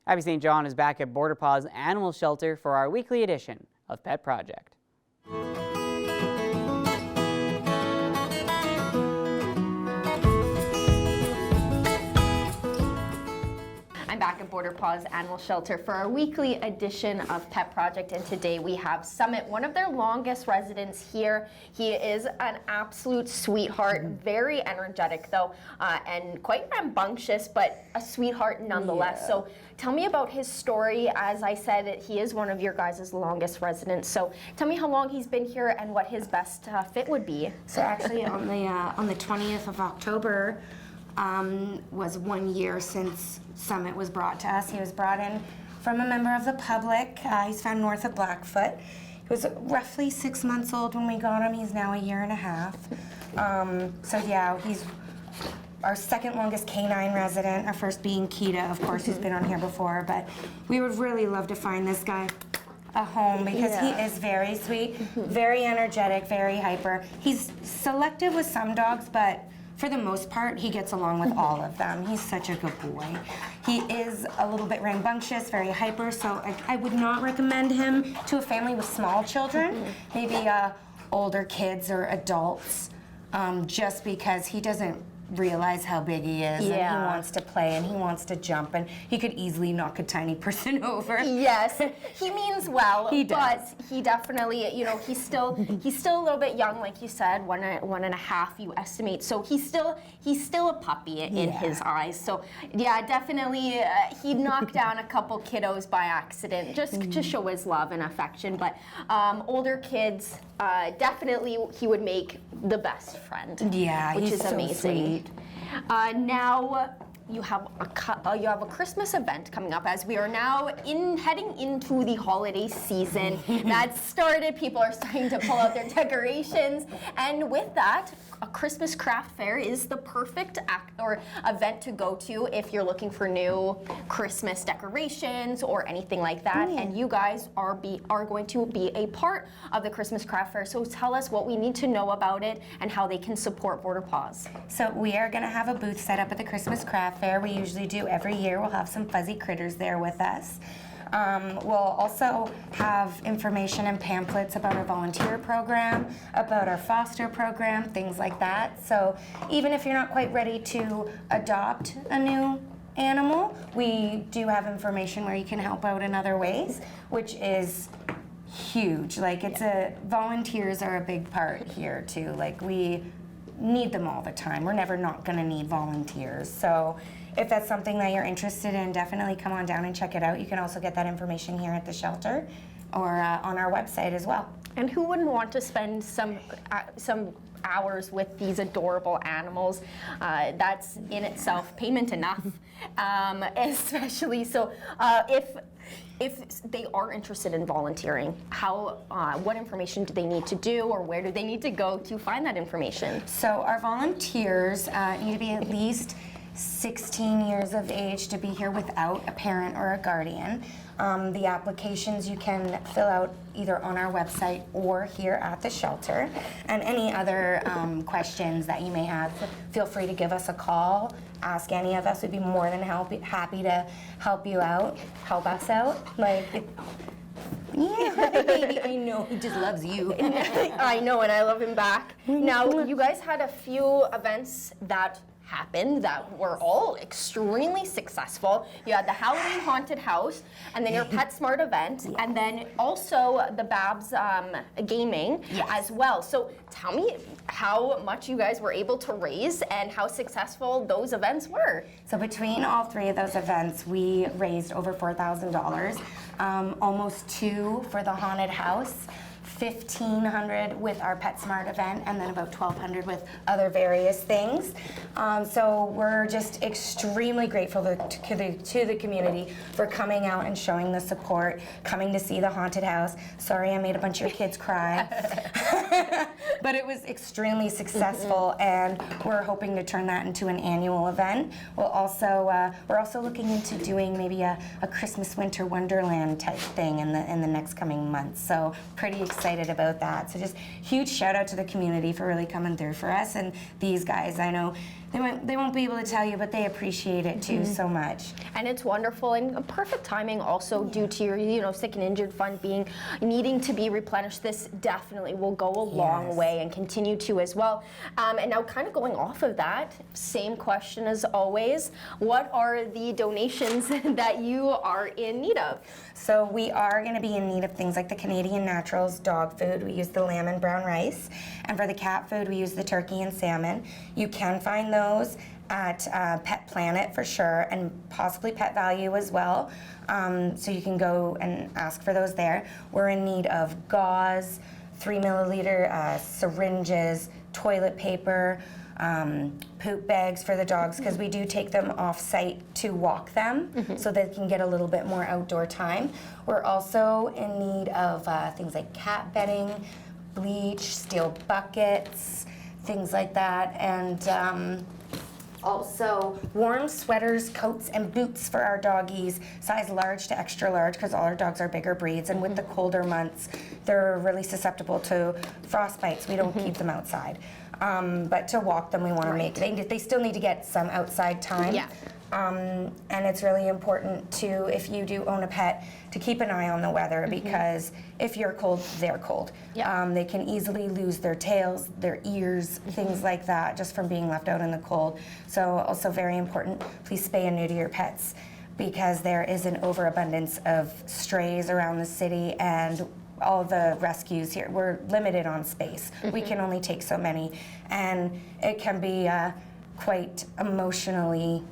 Abby St. John is back at Border Paws Animal Shelter for our weekly edition of Pet Project. I'm back at Border Paws Animal Shelter for our weekly edition of Pet Project, and today we have Summit, one of their longest residents here. He is an absolute sweetheart, very energetic though, and quite rambunctious, but a sweetheart nonetheless. Yeah. So tell me about his story. As I said, he is one of your guys' longest residents. So tell me how long he's been here and what his best fit would be. So actually on the 20th of October, was 1 year since Summit was brought to us. He was brought in from a member of the public. He's found north of Blackfoot. He was roughly 6 months old when we got him. He's now 1.5 years. So yeah, he's our second longest canine resident, our first being Kita, of course, who's been on here before, but we would really love to find this guy a home because he is very sweet, very energetic, very hyper. He's selective with some dogs, but for the most part, he gets along with all of them. He's such a good boy. He is a little bit rambunctious, very hyper, so I would not recommend him to a family with small children, maybe older kids or adults, just because he doesn't realize how big he is, and he wants to play and he wants to jump, and he could easily knock a tiny person over. Yes, he means well. He does. But he definitely, you know, he's still a little bit young, like you said, 1.5 you estimate. So he's still a puppy in his eyes. So yeah, definitely he'd knock down a couple kiddos by accident just to show his love and affection. But older kids, definitely he would make the best friend. Yeah, which he's is so amazing. sweet. Now you have a Christmas event coming up as we are now heading into the holiday season. That started. People are starting to pull out their decorations, and with that, a Christmas craft fair is the perfect event to go to if you're looking for new Christmas decorations or anything like that. And you guys are going to be a part of the Christmas craft fair. So tell us what we need to know about it and how they can support Border Paws. So we are going to have a booth set up at the Christmas craft fair. We usually do every year. We'll have some fuzzy critters there with us. We'll also have information and pamphlets about our volunteer program, about our foster program, things like that. So even if you're not quite ready to adopt a new animal, we do have information where you can help out in other ways, which is huge. Like volunteers are a big part here too. Like we need them all the time. We're never not gonna need volunteers. So if that's something that you're interested in, definitely come on down and check it out. You can also get that information here at the shelter or on our website as well. And who wouldn't want to spend some hours with these adorable animals? That's in itself payment enough, especially. So if they are interested in volunteering, what information do they need to do, or where do they need to go to find that information? So our volunteers need to be at least 16 years of age to be here without a parent or a guardian. The applications you can fill out either on our website or here at the shelter. And any other questions that you may have, feel free to give us a call. Ask any of us. We'd be more than happy to help you out, help us out. Yeah, baby, I know, he just loves you. I know, and I love him back. Now, you guys had a few events that happened that were all extremely successful. You had the Halloween haunted house, and then your PetSmart event, and then also the Babs gaming as well. So tell me how much you guys were able to raise and how successful those events were. So between all three of those events, we raised over $4,000, almost $2,000 for the haunted house, $1,500 with our PetSmart event, and then about $1,200 with other various things. So we're just extremely grateful to the community for coming out and showing the support, coming to see the haunted house. Sorry I made a bunch of your kids cry. But it was extremely successful, and we're hoping to turn that into an annual event. We're also looking into doing maybe a Christmas Winter Wonderland type thing in the next coming months. So pretty excited about that. So just huge shout out to the community for really coming through for us, and these guys. I know they won't be able to tell you, but they appreciate it too so much. And it's wonderful and a perfect timing also due to your sick and injured fund needing to be replenished. This definitely will go a long Yes. way and continue to as well. And now kind of going off of that, same question as always. What are the donations that you are in need of? So we are going to be in need of things like the Canadian Naturals dog food. We use the lamb and brown rice. And for the cat food, we use the turkey and salmon. You can find those at Pet Planet for sure, and possibly Pet Value as well. So you can go and ask for those there. We're in need of gauze, 3 milliliter syringes, toilet paper, poop bags for the dogs, because we do take them off site to walk them so they can get a little bit more outdoor time. We're also in need of things like cat bedding, bleach, steel buckets, things like that, and also warm sweaters, coats, and boots for our doggies, size large to extra large, because all our dogs are bigger breeds, and with the colder months, they're really susceptible to frostbites. We don't keep them outside. But to walk them, we want to make, they still need to get some outside time. Yeah. And it's really important to, if you do own a pet, to keep an eye on the weather, because if you're cold, they're cold. Yeah. They can easily lose their tails, their ears, things like that, just from being left out in the cold. So also very important, please spay and neuter your pets, because there is an overabundance of strays around the city, and all the rescues here, we're limited on space. We can only take so many, and it can be quite emotionally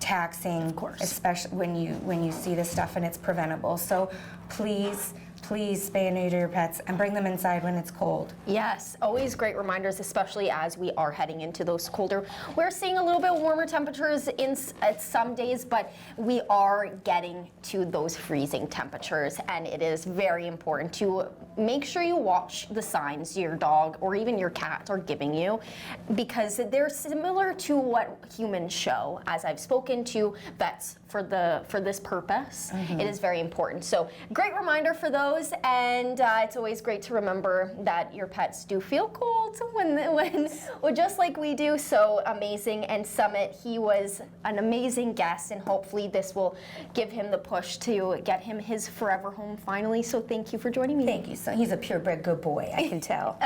taxing, of course, especially when you see this stuff and it's preventable. So please spay and neuter your pets and bring them inside when it's cold. Yes, always great reminders, especially as we are heading into those colder. We're seeing a little bit warmer temperatures at some days, but we are getting to those freezing temperatures, and it is very important to make sure you watch the signs your dog or even your cat are giving you, because they're similar to what humans show. As I've spoken to vets for this purpose, it is very important. So great reminder for those. And it's always great to remember that your pets do feel cold when just like we do. So amazing. And Summit, he was an amazing guest, and hopefully this will give him the push to get him his forever home finally. So thank you for joining me. Thank you. So he's a purebred good boy, I can tell.